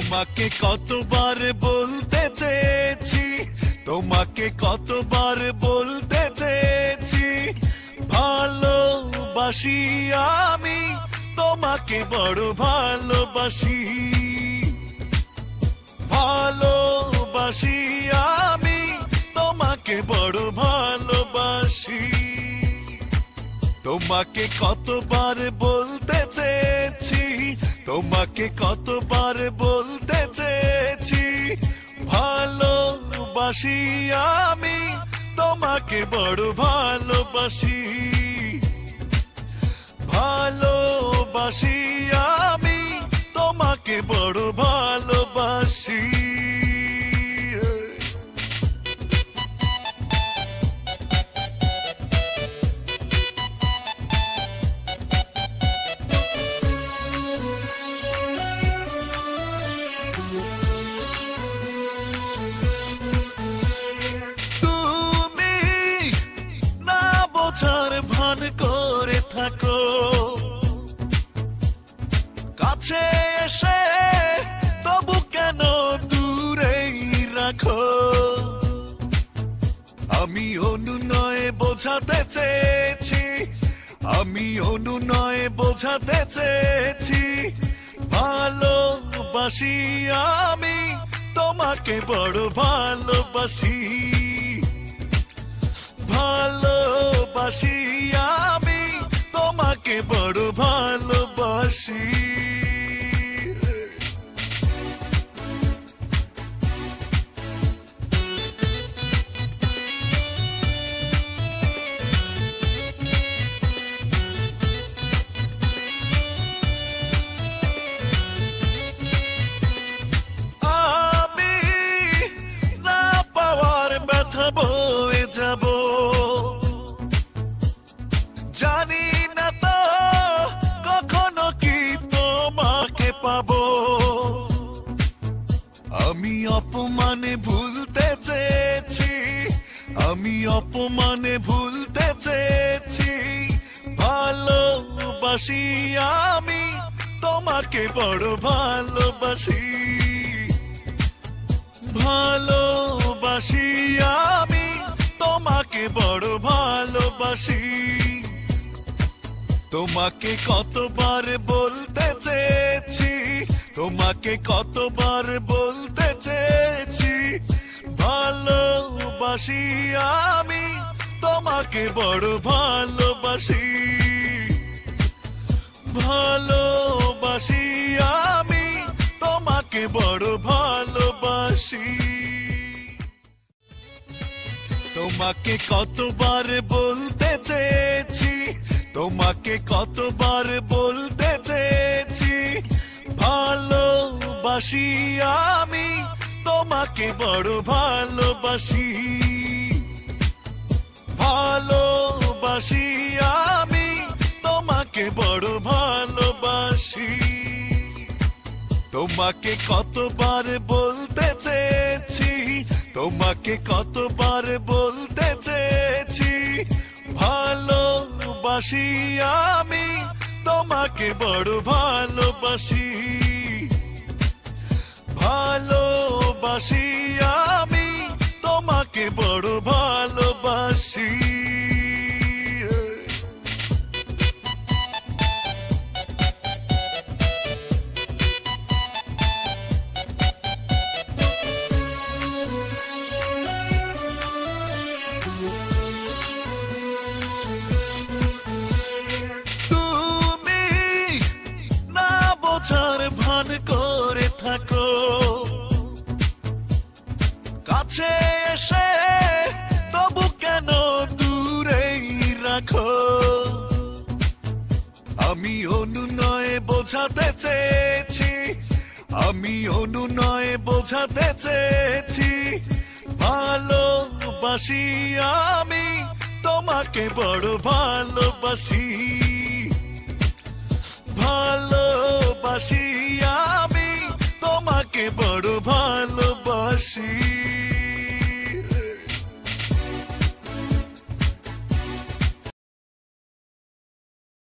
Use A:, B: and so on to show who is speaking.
A: তোমাকে কতবার বলতে চেয়েছি, তোমাকে কতবার বলতে চেয়েছি, ভালোবাসি আমি তোমাকে বড় ভালোবাসি, ভালোবাসি আমি তোমাকে বড় ভালোবাসি। তোমাকে কতবার বলতে চেয়েছি, তোমাকে কতবার বলতে চেয়েছি, ভালোবাসি আমি তোমাকে বড় ভালোবাসি, ভালোবাসি আমি তোমাকে বড় ভালোবাসি। ভান করে থাকো, কাছে এসে তবু কেন দূরেই রাখো। আমি অনুনয়ে বোঝাতে চেয়েছি, আমি অনুনয়ে বোঝাতে চেয়েছি, ভালোবাসি আমি তোমাকে বড় ভালোবাসি, ভালোবাসি আমি তোমাকে বড় ভালোবাসি। আমি না পাওয়ার ব্যথা বয়ে যাব, জানি না তো কখনো কি তোমাকে পাবো। আমি অপমানে ভুলতে চেয়েছি, আমি অপমানে ভুলতে চেয়েছি, ভালোবাসি আমি তোমাকে বড় ভালোবাসি, ভালোবাসি আমি তোমাকে বড় ভালোবাসি। তোমাকে কতবার বলতে চেয়েছি, তোমাকে কতবার বলতে চেয়েছি, ভালোবাসি আমি তোমাকে বড় ভালোবাসি, ভালোবাসি আমি তোমাকে বড় ভালোবাসি। তোমাকে কতবার বলতে চেয়েছি, তোমাকে কতবার বলতে চেয়েছি, ভালোবাসি আমি তোমাকে বড় ভালোবাসি, ভালোবাসি আমি তোমাকে বড় ভালোবাসি। তোমাকে কতবার বলতে চেয়েছি, তোমাকে কতবার বলতে চেয়েছি, ভালোবাসি আমি তোমাকে বড় ভালোবাসি, ভালোবাসি আমি তোমাকে বড় ভালোবাসি। ভান করে থাকো, কাছে এসে তবু কেন দূরেই রাখো। আমি অনুনয়ে বোঝাতে চেয়েছি, আমি অনুনয়ে বোঝাতে চেয়েছি, ভালোবাসি আমি তোমাকে বড় ভালোবাসি, ভালোবাসি